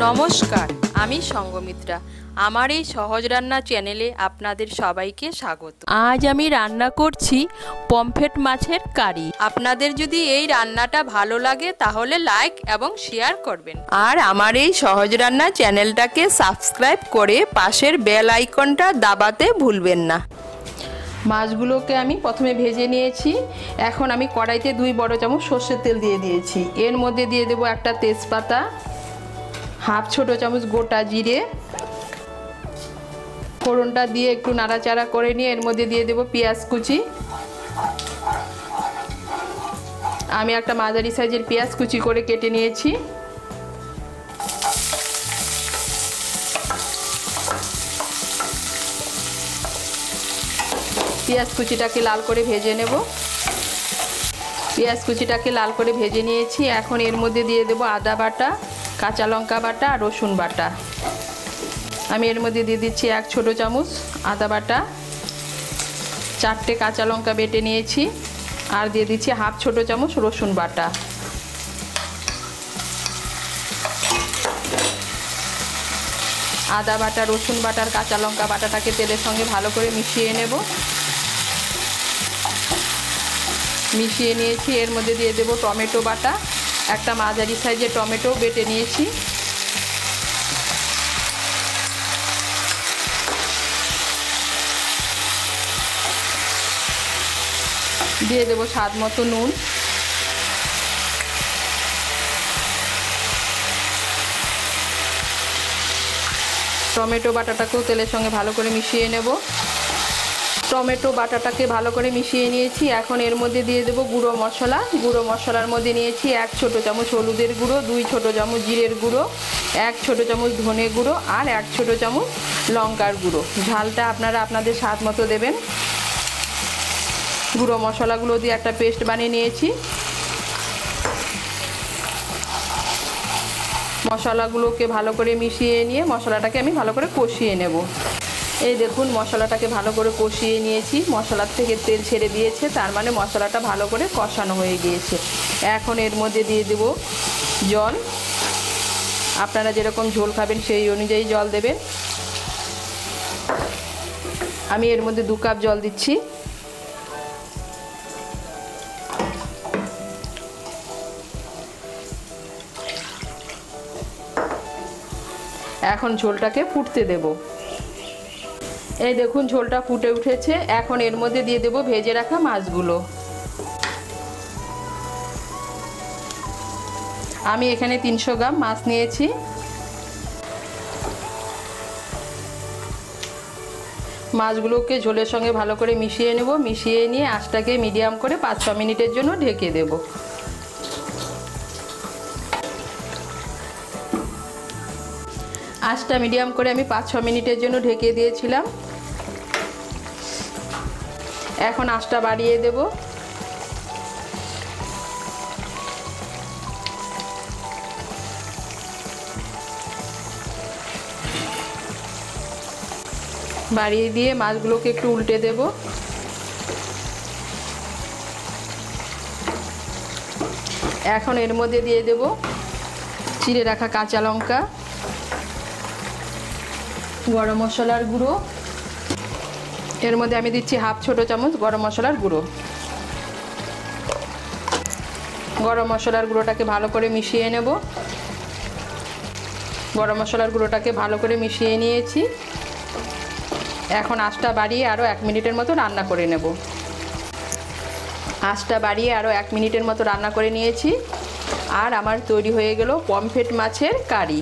নমস্কার, আমি সঙ্গমিত্রা। আমার এই সহজ রান্না চ্যানেলে আপনাদের সবাইকে স্বাগত। আজ আমি রান্না করছি পমফ্রেট মাছের কারি। আপনাদের যদি এই রান্নাটা ভালো লাগে তাহলে লাইক এবং শেয়ার করবেন, আর আমার এই সহজ রান্না চ্যানেলটাকে সাবস্ক্রাইব করে পাশের বেল আইকনটা দাবাতে ভুলবেন না। মাছগুলোকে আমি প্রথমে ভেজে নিয়েছি। এখন আমি কড়াইতে 2 বড় চামচ সর্ষের তেল দিয়ে দিয়েছি। এর মধ্যে দিয়ে দেবো একটা তেজপাতা, হাফ ছোট চামচ গোটা জিরে, ফোড়নটা দিয়ে একটু নাড়াচাড়া করে নিয়ে এর মধ্যে দিয়ে দেবো পেঁয়াজ কুচি। আমি একটা মাঝারি সাইজের পেঁয়াজ কুচি করে কেটে নিয়েছি। পেঁয়াজ কুচিটাকে লাল করে ভেজে নেব। পেঁয়াজ কুচিটাকে লাল করে ভেজে নিয়েছি। এখন এর মধ্যে দিয়ে দেবো আদা বাটা, কাঁচা লঙ্কা বাটা আর রসুন বাটা। আমি এর মধ্যে দিয়ে দিচ্ছি 1 ছোট চামচ আদা বাটা, 4টে কাঁচা লঙ্কা বেটে নিয়েছি, আর দিয়ে দিচ্ছি হাফ ছোট চামচ রসুন বাটা। আদা বাটা, রসুন বাটার কাঁচা লঙ্কা বাটাটাকে তেলের সঙ্গে ভালো করে মিশিয়ে নেব। মিশিয়ে নিয়েছি। এর মধ্যে দিয়ে দেবো টমেটো বাটা, একটা মাঝারি সাইজের টমেটো বেটে নিয়েছি। দিয়ে দেবো স্বাদ মতো নুন। টমেটো বাটাটাকেও তেলের সঙ্গে ভালো করে মিশিয়ে নেব। টমেটো বাটাটাকে ভালো করে মিশিয়ে নিয়েছি। এখন এর মধ্যে দিয়ে দেবো গুঁড়ো মশলা। গুঁড়ো মশলার মধ্যে নিয়েছি 1 ছোট চামচ হলুদের গুঁড়ো, 2 ছোট চামচ জিরের গুঁড়ো, 1 ছোট চামচ ধনে গুঁড়ো আর 1 ছোট চামচ লঙ্কার গুঁড়ো। ঝালটা আপনারা আপনাদের স্বাদ মতো দেবেন। গুঁড়ো মশলাগুলো দিয়ে একটা পেস্ট বানিয়ে নিয়েছি। মশলাগুলোকে ভালো করে মিশিয়ে নিয়ে মশলাটাকে আমি ভালো করে কষিয়ে নেব। এই দেখুন, মশলাটাকে ভালো করে কষিয়ে নিয়েছি। মশলার থেকে তেল ছেড়ে দিয়েছে, তার মানে মশলাটা ভালো করে কষানো হয়ে গিয়েছে। এখন এর মধ্যে দিয়ে দেব জল। আপনারা যেরকম ঝোল খাবেন সেই অনুযায়ী জল দেবেন। আমি এর মধ্যে 2 কাপ জল দিচ্ছি। এখন ঝোলটাকে ফুটতে দেব। এই দেখুন, ঝোলটা ফুটে উঠেছে। এখন এর মধ্যে দিয়ে দেব ভেজে রাখা মাছগুলো। আমি এখানে 300 গ্রাম মাছ নিয়েছি। মাছগুলোকে ঝোলের সঙ্গে ভালো করে মিশিয়ে নেব। মিশিয়ে নিয়ে আঁচটাকে মিডিয়াম করে 5-6 মিনিটের জন্য ঢেকে দেব। আঁচটা মিডিয়াম করে আমি 5-6 মিনিটের জন্য ঢেকে দিয়েছিলাম। এখন আঁচটা বাড়িয়ে দেব। বাড়িয়ে দিয়ে মাছগুলোকে একটু উল্টে দেব। এখন এর মধ্যে দিয়ে দেব চিড়ে রাখা কাঁচা লঙ্কা, গরম মশলার গুঁড়ো। এর মধ্যে আমি দিচ্ছি হাফ ছোট চামচ গরম মশলার গুঁড়ো। গরম মশলার গুঁড়োটাকে ভালো করে মিশিয়ে নেব। গরম মশলার গুঁড়োটাকে ভালো করে মিশিয়ে নিয়েছি। এখন আঁচটা বাড়িয়ে আরও 1 মিনিটের মতো রান্না করে নেব। আঁচটা বাড়িয়ে আরও 1 মিনিটের মতো রান্না করে নিয়েছি। আর আমার তৈরি হয়ে গেল পমফ্রেট মাছের কারি।